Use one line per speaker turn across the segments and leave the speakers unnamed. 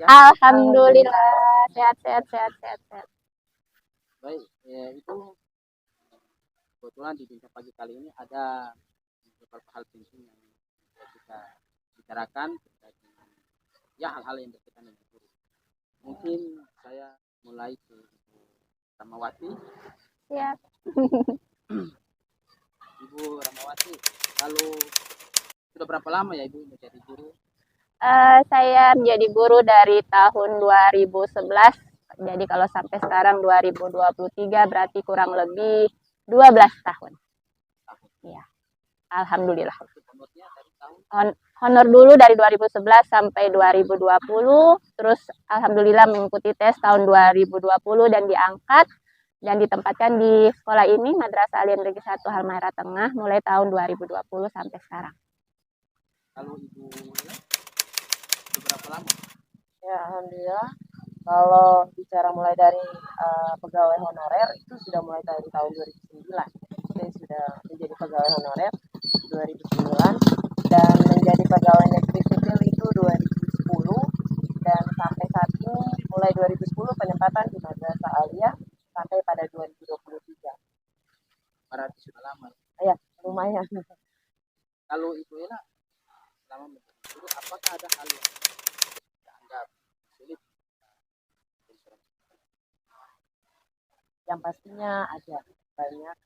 Alhamdulillah.
Alhamdulillah,
Sehat, sehat, sehat, sehat, sehat.
Baik, itu kebetulan di bincang pagi kali ini ada beberapa hal penting yang kita bicarakan terkait dengan ya hal-hal yang berkaitan dengan guru. Mungkin saya mulai ke Ibu Ramawati.
Siap.
Ibu Ramawati, lalu sudah berapa lama ya Ibu menjadi guru?
Saya menjadi guru dari tahun 2011. Jadi kalau sampai sekarang 2023 berarti kurang lebih 12 tahun. Iya. Alhamdulillah.
Honornya dari tahun
Honor dulu dari 2011 sampai 2020, terus alhamdulillah mengikuti tes tahun 2020 dan diangkat dan ditempatkan di sekolah ini Madrasah Aliyah Negeri 1 Halmahera Tengah mulai tahun 2020 sampai sekarang.
kalau Ibu ya, sudah berapa lama?
ya alhamdulillah. Kalau bicara mulai dari pegawai honorer itu sudah mulai dari tahun 2009. Saya sudah menjadi pegawai honorer 2009 dan menjadi pegawai negeri sipil itu 2010 dan sampai saat ini mulai 2010 penempatan di Madrasah Aliyah sampai pada 2023.
Berarti sudah lama.
Ya, lumayan.
Kalau Ibu Ella selama menjadi guru, apakah ada hal yang dianggap sulit?
Yang pastinya ada banyak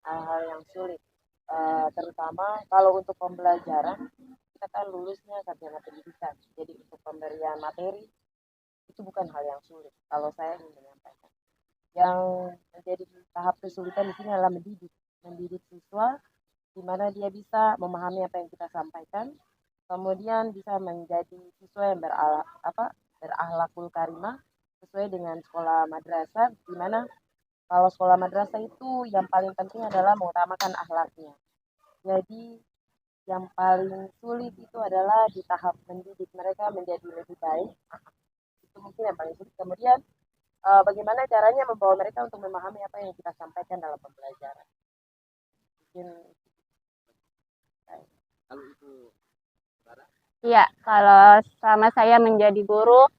hal-hal yang sulit. Terutama kalau untuk pembelajaran kita kan lulusnya sarjana pendidikan, jadi untuk pemberian materi itu bukan hal yang sulit. Kalau saya ingin menyampaikan, yang menjadi tahap kesulitan di sini adalah mendidik siswa, di mana dia bisa memahami apa yang kita sampaikan, kemudian bisa menjadi siswa yang berakhlakul karimah sesuai dengan sekolah madrasah, di mana kalau sekolah madrasah itu yang paling penting adalah mengutamakan akhlaknya. Jadi yang paling sulit itu adalah di tahap mendidik mereka menjadi lebih baik. Itu mungkin yang paling sulit. Kemudian bagaimana caranya membawa mereka untuk memahami apa yang kita sampaikan dalam pembelajaran. Mungkin
Kalau Ibu Sarah,
Iya, kalau sama saya menjadi guru,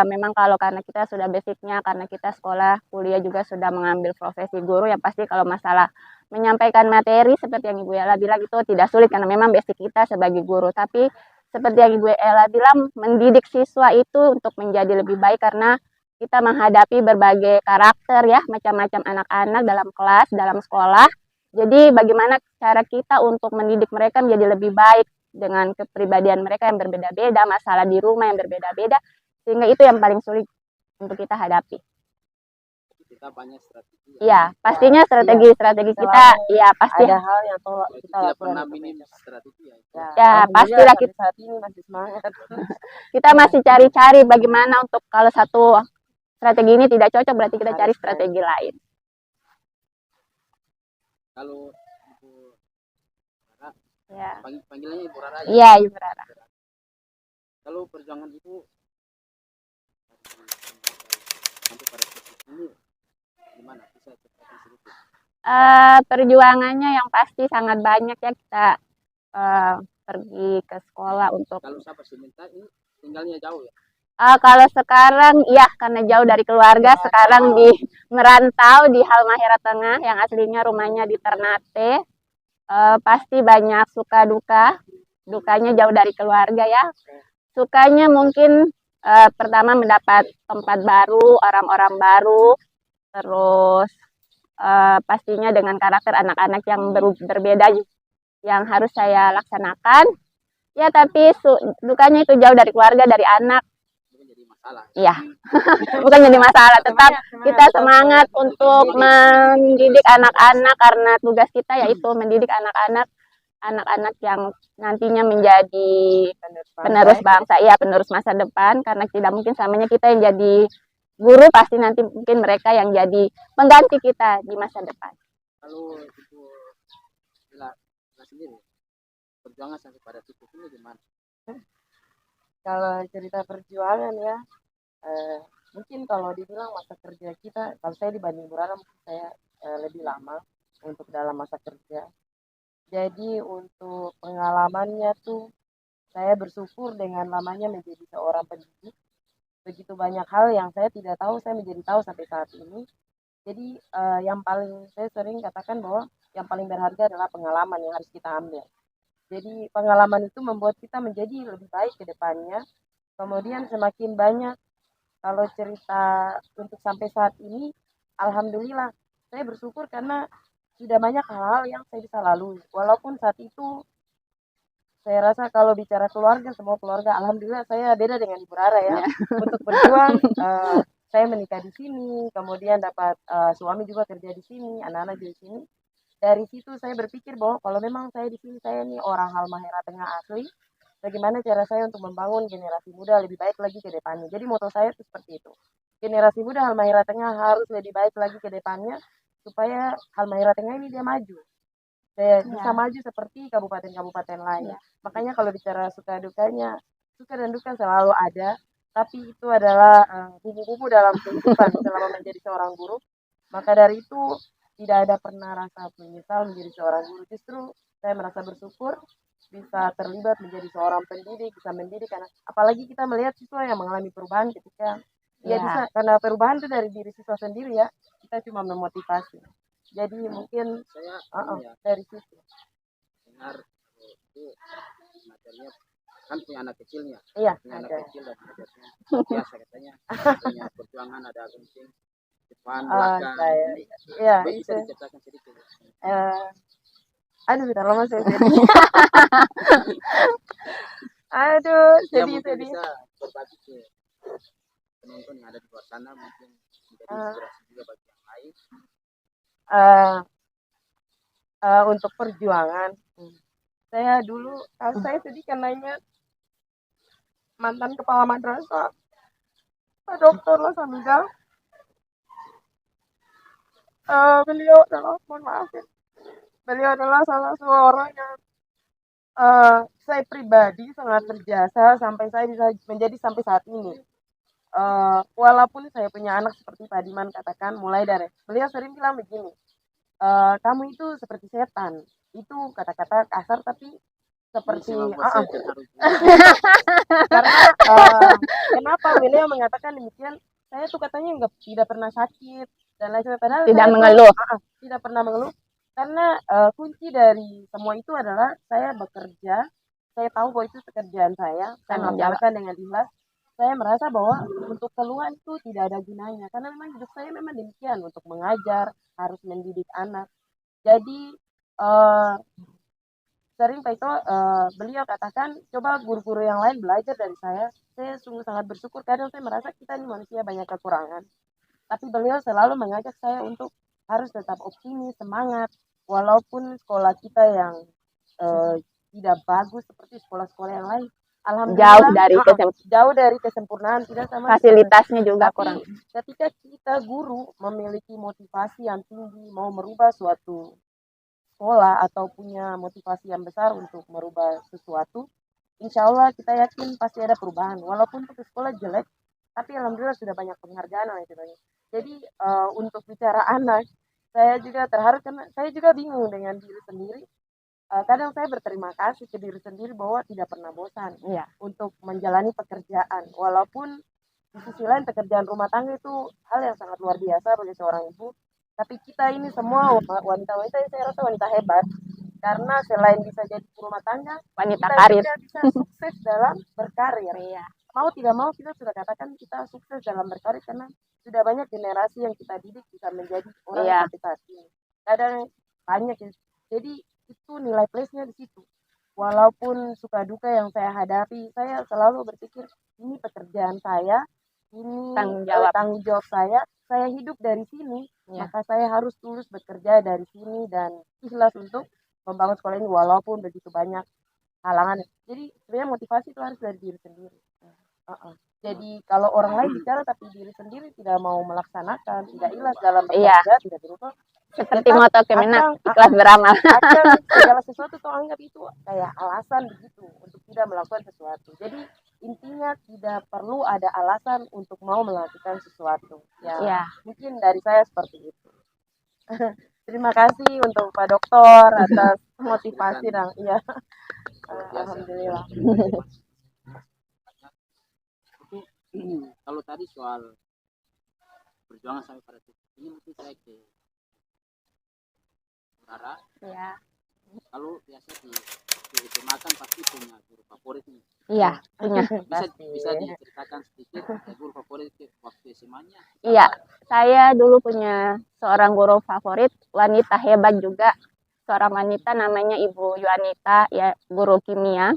memang kalau karena kita sudah basicnya, karena kita sekolah, kuliah juga sudah mengambil profesi guru, yang pasti kalau masalah menyampaikan materi seperti yang Ibu Ella bilang itu tidak sulit karena memang basic kita sebagai guru. Tapi seperti yang Ibu Ella bilang, mendidik siswa itu untuk menjadi lebih baik karena kita menghadapi berbagai karakter ya, macam-macam anak-anak dalam kelas, dalam sekolah. Jadi bagaimana cara kita untuk mendidik mereka menjadi lebih baik dengan kepribadian mereka yang berbeda-beda, masalah di rumah yang berbeda-beda, sehingga itu yang paling sulit untuk kita hadapi.
kita banyak strategi.
Iya, pastinya strategi kita, iya pasti.
ada hal yang kita
Tidak
lakukan
pernah
untuk
minim
mencapai.
strategi ya.
Ya,
alhamdulillah
pastilah
sampai saat ini masih semangat.
kita masih cari-cari bagaimana untuk kalau satu strategi ini tidak cocok berarti kita cari strategi lain.
Kalau Ibu Rara,
Ya.
panggilannya Ibu Rara ya?
Iya, Ibu Rara.
Kalau perjuangan Ibu sampai pada titik ini gimana? Bisa ceritakan sedikit?
Perjuangannya yang pasti sangat banyak ya, kita pergi ke sekolah untuk.
Kalau saya minta ini tinggalnya jauh ya?
Kalau sekarang ya karena jauh dari keluarga, sekarang di merantau di Halmahera Tengah yang aslinya rumahnya di Ternate. Pasti banyak suka duka, dukanya jauh dari keluarga ya. Sukanya mungkin pertama mendapat tempat baru, orang-orang baru, terus pastinya dengan karakter anak-anak yang berbeda yang harus saya laksanakan. Ya tapi dukanya itu jauh dari keluarga, dari anak.
Bukan jadi masalah.
Iya, bukan jadi masalah. Tetap kita semangat untuk mendidik anak-anak karena tugas kita yaitu mendidik anak-anak yang nantinya menjadi penerus bangsa, ya penerus masa depan. Karena tidak mungkin selamanya kita yang jadi guru, pasti nanti mungkin mereka yang jadi pengganti kita di masa depan.
Kalau Ibu Ella sendiri perjuangan sampai pada titik ini gimana?
Kalau cerita perjuangan ya, mungkin kalau dibilang masa kerja kita, kalau saya dibanding Bu Rara mungkin saya lebih lama untuk dalam masa kerja. Jadi untuk pengalamannya tuh saya bersyukur dengan lamanya menjadi seorang pendidik begitu banyak hal yang saya tidak tahu, saya menjadi tahu sampai saat ini. Jadi yang paling saya sering katakan bahwa yang paling berharga adalah pengalaman yang harus kita ambil. Jadi pengalaman itu membuat kita menjadi lebih baik ke depannya. Kemudian semakin banyak kalau cerita untuk sampai saat ini, alhamdulillah saya bersyukur karena sudah banyak hal-hal yang saya bisa lalui. Walaupun saat itu saya rasa kalau bicara keluarga, semua keluarga, alhamdulillah saya beda dengan Ibu Rara ya.
Ya.
Untuk berjuang, saya menikah di sini, kemudian dapat suami juga kerja di sini, anak-anak juga di sini. Dari situ saya berpikir bahwa kalau memang saya di sini, saya ini orang Halmahera Tengah asli, bagaimana cara saya untuk membangun generasi muda lebih baik lagi ke depannya. Jadi moto saya itu seperti itu. Generasi muda Halmahera Tengah harus lebih baik lagi ke depannya, supaya Halmahera Tengah ini dia maju. Saya bisa maju seperti kabupaten-kabupaten lain. Makanya kalau bicara suka dukanya, suka dan duka selalu ada, tapi itu adalah bumbu-bumbu dalam kehidupan selama menjadi seorang guru. Maka dari itu tidak ada pernah rasa menyesal menjadi seorang guru. Justru saya merasa bersyukur bisa terlibat menjadi seorang pendidik, bisa mendidik anak. Apalagi kita melihat siswa yang mengalami perubahan ketika ya bisa, karena perubahan itu dari diri siswa sendiri ya. Kita cuma memotivasi. Jadi mungkin
Saya ya
dari situ.
dengar itu materinya kan punya anak kecilnya,
Iya,
punya anak
ada.
kecil dan belajarnya biasa katanya punya perjuangan ada gunting depan belakang.
Saya,
Ini
ya
bisa
itu.
diceritakan sedikit.
Aduh, bentar lama saya sedih. Aduh,
Ya
sedih,
mungkin
sedih.
bisa berbagi ke penonton yang ada di luar sana, mungkin menjadi inspirasi juga bagi yang lain.
Eh, untuk perjuangan, saya dulu, saya sedih karena mantan kepala madrasah, Pak Dokter Lasamida. Beliau adalah, mohon maaf ya, beliau adalah salah seorang yang saya pribadi sangat berjasa sampai saya bisa menjadi sampai saat ini. Walaupun saya punya anak seperti Pak Diman katakan, mulai dari beliau sering bilang begini, kamu itu seperti setan. Itu kata-kata kasar tapi seperti karena kenapa beliau mengatakan demikian? Saya tuh katanya tidak pernah sakit dan lain sebagainya. Padahal
Tidak
saya
mengeluh.
tidak pernah mengeluh karena kunci dari semua itu adalah saya bekerja. Saya tahu bahwa itu pekerjaan saya melaksanakan dengan ikhlas. Saya merasa bahwa untuk keluhan itu tidak ada gunanya karena memang hidup saya memang demikian untuk mengajar, harus mendidik anak. Jadi sering Pak Ito beliau katakan coba guru-guru yang lain belajar dari saya. Saya sungguh sangat bersyukur kadang saya merasa kita ini manusia banyak kekurangan. Tapi beliau selalu mengajak saya untuk harus tetap optimis, semangat, walaupun sekolah kita yang tidak bagus seperti sekolah-sekolah yang lain. Alhamdulillah jauh dari kesempurnaan, tidak sama
fasilitasnya juga kurang.
Ketika kita guru memiliki motivasi yang tinggi, mau merubah suatu sekolah atau punya motivasi yang besar untuk merubah sesuatu, insya Allah kita yakin pasti ada perubahan. Walaupun untuk sekolah jelek, tapi alhamdulillah sudah banyak penghargaan lah istilahnya. Jadi untuk bicara anak, saya juga terharu karena saya juga bingung dengan diri sendiri. Kadang saya berterima kasih ke diri sendiri bahwa tidak pernah bosan untuk menjalani pekerjaan. Walaupun di sisi lain pekerjaan rumah tangga itu hal yang sangat luar biasa bagi seorang ibu. Tapi kita ini semua wanita-wanita, saya rasa wanita hebat. Karena selain bisa jadi ibu rumah tangga,
Wanita
kita
karir.
juga bisa sukses dalam berkarir. Mau tidak mau kita sudah katakan kita sukses dalam berkarir karena sudah banyak generasi yang kita didik bisa menjadi orang yang sampai saat ini. Kadang banyak ya. Jadi itu nilai plusnya di situ. Walaupun suka duka yang saya hadapi, saya selalu berpikir ini pekerjaan saya, ini tanggung jawab saya hidup dari sini, maka saya harus tulus bekerja dari sini dan ikhlas untuk membangun sekolah ini walaupun begitu banyak halangan. Jadi sebenarnya motivasi itu harus dari diri sendiri. Jadi kalau orang lain bicara tapi diri sendiri tidak mau melaksanakan, tidak ikhlas dalam bekerja, tidak berubah.
Seperti moto Kemenak, ikhlas beramal.
Akan segala sesuatu tuh anggap itu kayak alasan begitu untuk tidak melakukan sesuatu. Jadi intinya tidak perlu ada alasan untuk mau melakukan sesuatu. Ya. Mungkin dari saya seperti itu. Terima kasih untuk Pak Dokter atas motivasi dan alhamdulillah.
Kalau tadi soal perjuangan sampai pada titik ini, mungkin saya ke Rara.
Ya.
Kalau biasa di SMA kan pasti punya guru favorit nih.
Iya, punya.
Bisa diceritakan sedikit guru favorit waktu SMA-nya?
Iya, saya dulu punya seorang guru favorit, wanita hebat juga. Seorang wanita namanya Ibu Yuanita, ya, guru kimia.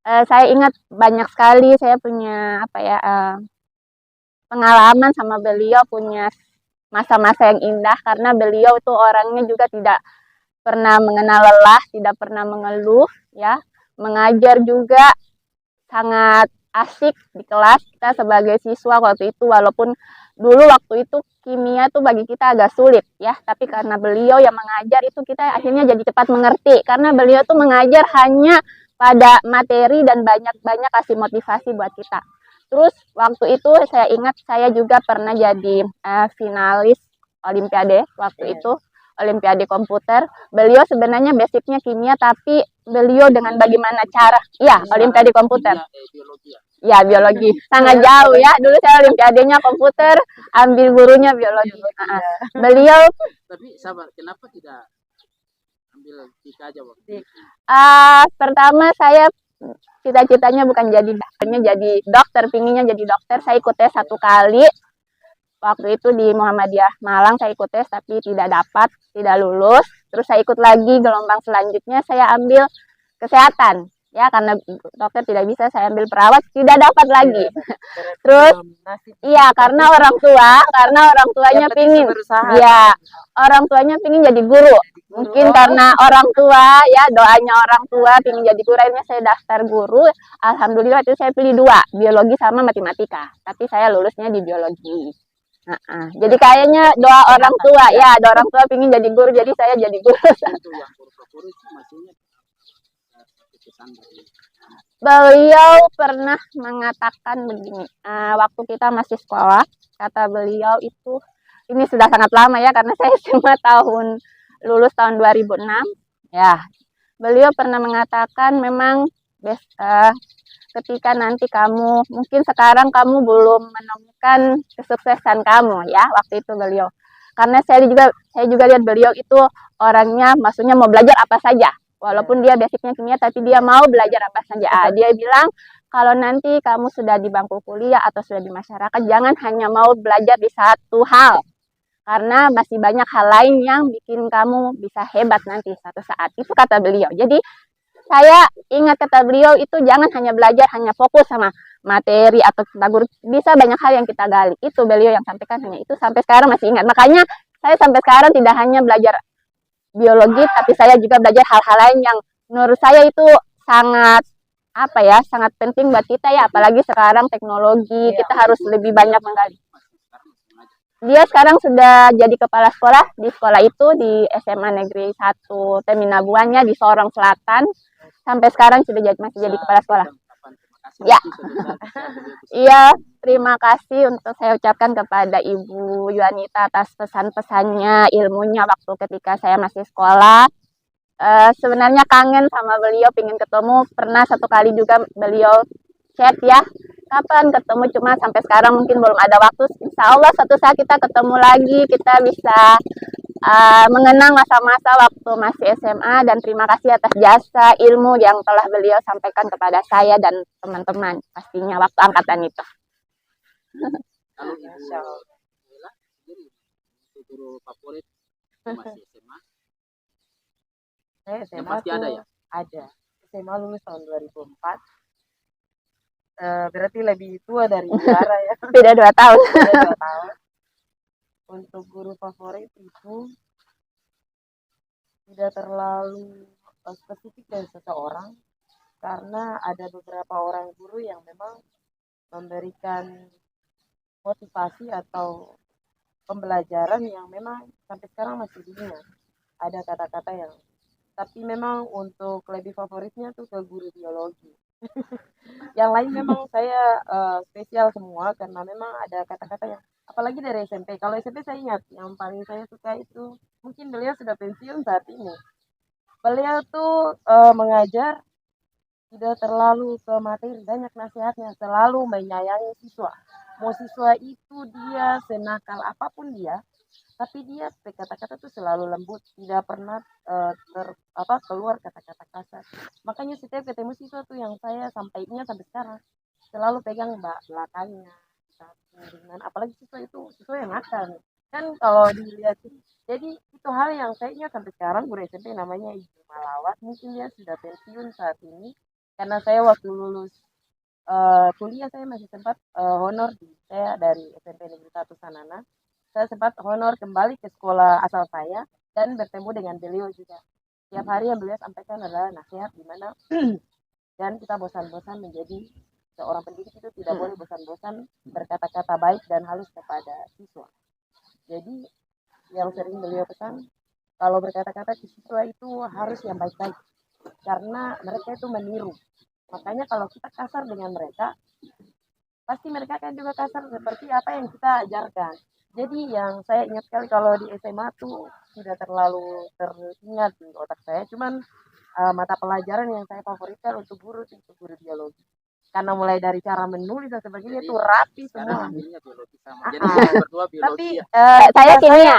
Saya ingat banyak sekali saya punya pengalaman sama beliau, punya masa-masa yang indah karena beliau itu orangnya juga tidak pernah mengenal lelah, tidak pernah mengeluh, ya. Mengajar juga sangat asik di kelas kita sebagai siswa waktu itu, walaupun dulu waktu itu kimia tuh bagi kita agak sulit ya, tapi karena beliau yang mengajar itu kita akhirnya jadi cepat mengerti karena beliau tuh mengajar hanya pada materi dan banyak-banyak kasih motivasi buat kita. Terus waktu itu saya ingat saya juga pernah jadi finalis olimpiade waktu itu, olimpiade komputer. Beliau sebenarnya basicnya kimia, tapi beliau dengan bagaimana cara, ya, olimpiade komputer.
Biologi ya?
Ya, biologi. Sangat jauh ya. Dulu saya olimpiadenya komputer, ambil gurunya biologi. Beliau
Tapi sabar, kenapa tidak ambil tiga aja waktu itu?
pertama saya cita-citanya bukan jadi dokternya, jadi dokter, pinginnya jadi dokter. Saya ikut tes 1 kali. Waktu itu di Muhammadiyah Malang saya ikut tes tapi tidak dapat, tidak lulus. Terus saya ikut lagi gelombang selanjutnya, saya ambil kesehatan. Ya, karena dokter tidak bisa, saya ambil perawat, tidak dapat lagi. Terus iya, karena orang tuanya pingin. Ya, orang tuanya pingin jadi guru. Mungkin karena orang tua, ya, doanya orang tua pingin jadi guru, akhirnya saya daftar guru. Alhamdulillah itu saya pilih 2, biologi sama matematika. Tapi saya lulusnya di biologi. Jadi kayaknya doa orang tua, ya, doa orang tua pingin jadi guru, jadi saya jadi guru.
Untuk yang guru favorit maksudnya pesan dari
Beliau pernah mengatakan begini, waktu kita masih sekolah, kata beliau itu, ini sudah sangat lama ya, karena saya cuma lulus tahun 2006, ya. Beliau pernah mengatakan memang ketika nanti kamu, mungkin sekarang kamu belum menemukan kesuksesan kamu, ya, waktu itu beliau. Karena saya juga lihat beliau itu orangnya, maksudnya mau belajar apa saja. Walaupun dia basicnya kimia, tapi dia mau belajar apa saja. Dia bilang, kalau nanti kamu sudah di bangku kuliah atau sudah di masyarakat, jangan hanya mau belajar di satu hal. Karena masih banyak hal lain yang bikin kamu bisa hebat nanti suatu saat. Itu kata beliau. Jadi, saya ingat kata beliau itu jangan hanya belajar, hanya fokus sama materi atau kita guru. Bisa banyak hal yang kita gali. Itu beliau yang sampaikan, hanya itu sampai sekarang masih ingat. Makanya saya sampai sekarang tidak hanya belajar biologi, tapi saya juga belajar hal-hal lain yang menurut saya itu sangat sangat penting buat kita ya, apalagi sekarang teknologi, kita harus lebih banyak menggali. Dia sekarang sudah jadi kepala sekolah di sekolah itu, di SMA Negeri 1 Terminal Buahnya di Sorong Selatan. Sampai sekarang sudah masih jadi kepala sekolah. Ya. Iya, terima kasih untuk saya ucapkan kepada Ibu Yuanita atas pesan-pesannya, ilmunya waktu ketika saya masih sekolah. Sebenarnya kangen sama beliau, pengen ketemu. Pernah 1 kali juga beliau chat ya, kapan ketemu, cuma sampai sekarang mungkin belum ada waktu. Insya Allah suatu saat kita ketemu lagi, kita bisa mengenang masa-masa waktu masih SMA, dan terima kasih atas jasa ilmu yang telah beliau sampaikan kepada saya dan teman-teman pastinya waktu angkatan itu.
Kalau Ibu Ella sendiri, guru favorit masih SMA?
Saya
Yang
SMA
pasti ada ya?
Ada. SMA lulus tahun 2004. Berarti lebih tua dari Rara ya.
Beda 2 tahun.
Beda 2 tahun. Untuk guru favorit itu tidak terlalu spesifik dari seseorang, karena ada beberapa orang guru yang memang memberikan motivasi atau pembelajaran yang memang sampai sekarang masih diingat. Ada kata-kata yang, tapi memang untuk lebih favoritnya tuh ke guru biologi. Yang lain memang saya spesial semua, karena memang ada kata-kata yang, apalagi dari SMP. Kalau SMP saya ingat yang paling saya suka itu, mungkin beliau sudah pensiun saat ini. Beliau tuh mengajar tidak terlalu ke materi, banyak nasihatnya, selalu menyayangi siswa. Mau siswa itu dia senakal apapun dia, tapi dia kata-kata tuh selalu lembut, tidak pernah keluar kata-kata kasar. Makanya setiap ketemu siswa tuh yang saya sampai ingat sampai sekarang, selalu pegang belakangnya, samping, apalagi siswa itu siswa yang nakal nih. Kan kalau dilihat, jadi itu hal yang saya ingat sampai sekarang. Guru SMP namanya Ibu Malawat, mungkin dia sudah pensiun saat ini, karena saya waktu lulus kuliah saya masih sempat honor saya dari SMP Negeri 1 Sanana. Saya sempat honor kembali ke sekolah asal saya dan bertemu dengan beliau juga. Tiap hari yang beliau sampaikan adalah nasihat di mana dan kita bosan-bosan menjadi seorang pendidik itu tidak boleh bosan-bosan berkata-kata baik dan halus kepada siswa. Jadi yang sering beliau pesan, kalau berkata-kata ke siswa itu harus yang baik-baik karena mereka itu meniru. Makanya kalau kita kasar dengan mereka, pasti mereka akan juga kasar seperti apa yang kita ajarkan. Jadi yang saya ingat sekali kalau di SMA tuh tidak terlalu teringat di otak saya, cuman mata pelajaran yang saya favoritkan untuk guru itu guru biologi. Karena mulai dari cara menulis dan sebagainya itu rapi
Sekarang
semua.
ambilnya biologi sama.
Ah,
Jadi
ah.
kalian berdua
Tapi
biologi ya.
Saya kimia.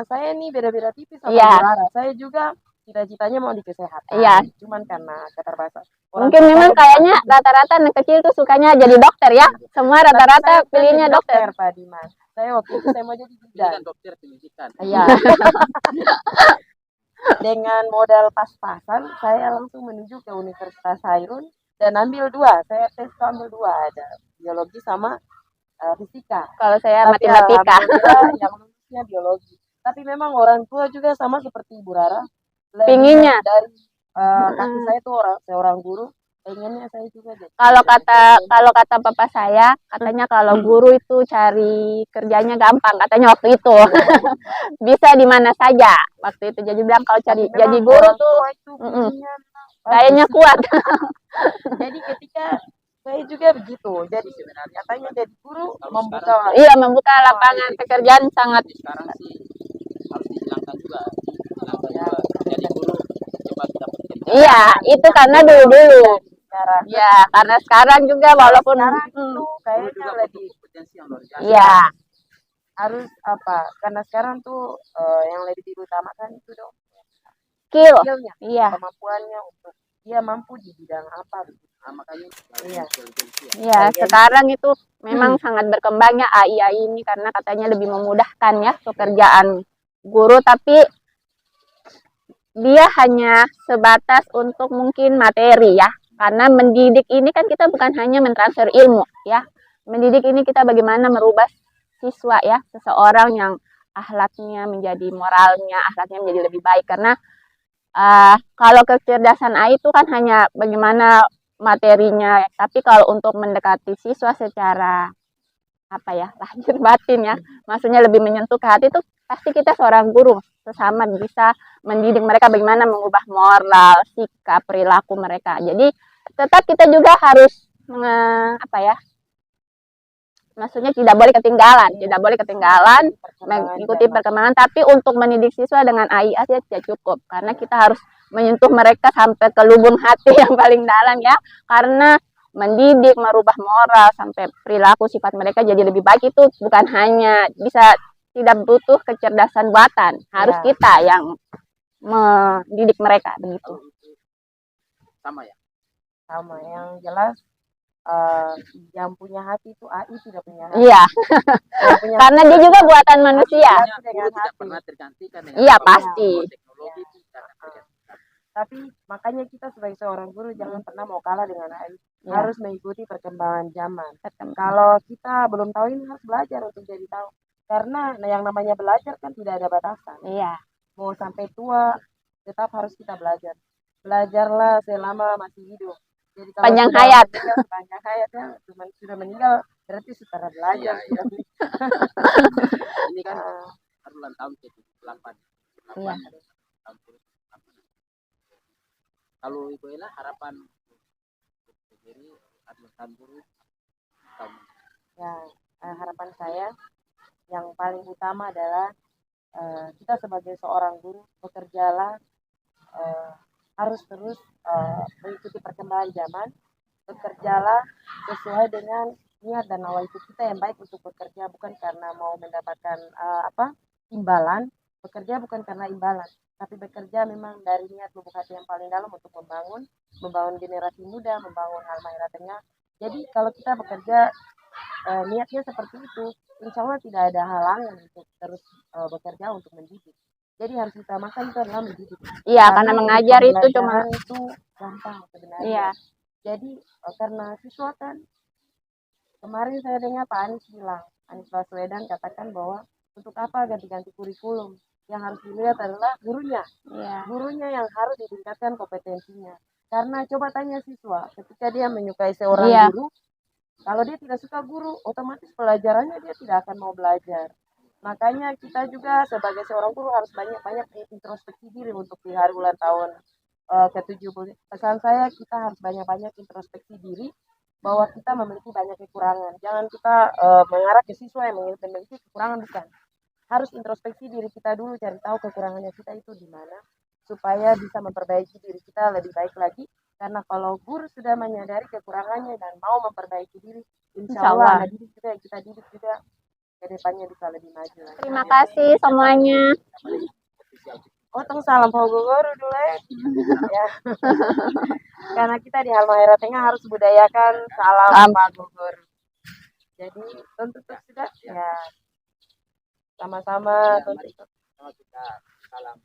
saya nih beda-beda tipis sama
Iya,
Bu Rara. Saya juga cita-citanya mau di kesehatan.
iya.
Cuman karena keterbatasan. Orang
Mungkin
tua
memang
saya
kayaknya rata-rata anak kecil tuh sukanya jadi dokter ya. Semua
tapi saya
rata-rata
pengen
pilihnya
jadi
dokter.
dokter, Pak Dimas. Saya waktu itu saya mau jadi
Ini
bidan.
kan dokter pendidikan.
Iya, dengan modal pas-pasan, saya langsung menuju ke Universitas Hairun dan ambil dua. Saya tes ambil dua, ada biologi sama fisika.
Kalau saya
Tapi
matematika.
alhamdulillah yang lulusnya biologi. Tapi memang orang tua juga sama seperti Ibu Rara, lebih
Pinginnya.
dari kaki saya tuh seorang guru, pengennya saya juga jadi.
Kalau kata papa saya, katanya kalau guru itu cari kerjanya gampang, katanya waktu itu. Bisa di mana saja waktu itu. Jadi bilang kalau
Tapi
cari
memang
jadi guru
orang
tuh
tua itu pinginnya
kayaknya
bagus.
kuat.
Jadi ketika saya juga begitu, jadi
Sebenarnya
katanya jadi guru
kalau
membuka
Iya, membuka lapangan pekerjaan sangat.
sekarang sih harus dihilangkan juga. Dihilangkan
ya,
juga. Jadi guru cepat dapat kerja.
Iya, itu karena dulu-dulu.
sekarang.
Ya, karena sekarang juga
Kalau
walaupun
sekarang itu
Guru
kayaknya
juga butuh
lebih
kompetensi yang luar biasa.
iya,
harus apa? Karena sekarang tuh yang lebih diutamakan itu dong
skill.
skillnya,
Iya.
kemampuannya untuk dia mampu di bidang apa.
Nah, makanya
Iya.
intelijensi ya.
Iya, sekarang itu memang sangat berkembangnya AI ini karena katanya lebih memudahkan ya pekerjaan guru, tapi dia hanya sebatas untuk mungkin materi ya. Karena mendidik ini kan kita bukan hanya mentransfer ilmu ya. Mendidik ini kita bagaimana merubah siswa ya, seseorang yang akhlaknya menjadi moralnya, akhlaknya menjadi lebih baik karena kalau kecerdasan AI itu kan hanya bagaimana materinya, tapi kalau untuk mendekati siswa secara apa ya lahir batin ya, maksudnya lebih menyentuh ke hati itu pasti kita seorang guru sesama bisa mendidik mereka bagaimana mengubah moral, sikap, perilaku mereka. Jadi tetap kita juga harus apa ya, maksudnya tidak boleh ketinggalan mengikuti perkembangan, tapi untuk mendidik siswa dengan AI aja tidak cukup karena kita harus menyentuh mereka sampai ke lubuk hati yang paling dalam ya, karena mendidik, merubah moral sampai perilaku sifat mereka jadi lebih baik itu bukan hanya bisa, tidak butuh kecerdasan buatan, harus kita yang mendidik mereka begitu.
Sama ya.
Sama yang jelas yang punya hati itu AI tidak punya hati.
Iya. Karena dia juga buatan manusia.
Guru tidak pernah tergantikan dengan
iya pasti.
Teknologi itu tidak tergantikan.
Tapi makanya kita sebagai seorang guru jangan pernah mau kalah dengan AI. Harus mengikuti perkembangan zaman. Kalau kita belum tahu ini harus belajar untuk jadi tahu. Karena yang namanya belajar kan tidak ada batasan.
Iya.
Mau sampai tua tetap harus kita belajar. Belajarlah selama masih hidup. Jadi kalau
panjang hayat.
Panjang hayat ya, cuma sudah meninggal berarti sudah belajar.
Iya. Ini kan ulang tahun ke-8.
Iya.
Kalau Ibu Ella harapan sendiri tahun guru tahun.
Ya, harapan saya yang paling utama adalah kita sebagai seorang guru bekerjalah harus terus mengikuti perkembangan zaman, bekerjalah sesuai dengan niat dan nawaitu kita yang baik untuk bekerja, bukan karena mau mendapatkan imbalan. Bekerja bukan karena imbalan, tapi bekerja memang dari niat lubuk hati yang paling dalam untuk membangun generasi muda, membangun Halmahera Tengah. Jadi kalau kita bekerja niatnya seperti itu, insya Allah tidak ada halangan untuk terus bekerja untuk mendidik. Jadi harus utamakan itu adalah mendidik.
Iya, karena mengajar itu cuma
pembelajaran itu gampang sebenarnya.
iya,
Jadi karena siswa kan, kemarin saya dengar Pak Anies bilang, Anies Baswedan katakan bahwa untuk apa ganti-ganti kurikulum? Yang harus dilihat adalah gurunya.
iya,
Gurunya yang harus ditingkatkan kompetensinya. Karena coba tanya siswa, ketika dia menyukai seorang
Iya.
guru, kalau dia tidak suka guru, otomatis pelajarannya dia tidak akan mau belajar. Makanya kita juga sebagai seorang guru harus banyak-banyak introspeksi diri untuk di hari ulang tahun ke-70. Pesan saya, kita harus banyak-banyak introspeksi diri bahwa kita memiliki banyak kekurangan. Jangan kita mengarah ke siswa yang memiliki kekurangan, bukan. Harus introspeksi diri kita dulu, cari tahu kekurangannya kita itu di mana, supaya bisa memperbaiki diri kita lebih baik lagi. Karena kalau guru sudah menyadari kekurangannya dan mau memperbaiki diri, insya Allah anak didik juga yang kita didik juga ke depannya bisa lebih maju lagi.
Terima kasih semuanya.
Otong salam Pak Guru dulu ya. Karena kita di Halmahera Tengah harus budayakan salam Pak Guru. Jadi untuk sudah ya sama-sama.
Sama kita salam.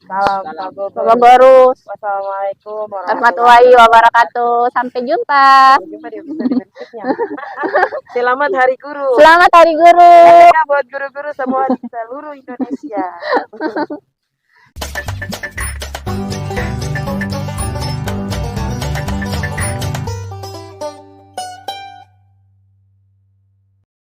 Salam Pak
Bapak
Guru.
Guru,
Wassalamualaikum
warahmatullahi wabarakatuh. Sampai jumpa.
Jumpa di episode berikutnya. Selamat Hari Guru.
Selamat Hari Guru.
Ya, buat guru-guru semua di seluruh Indonesia.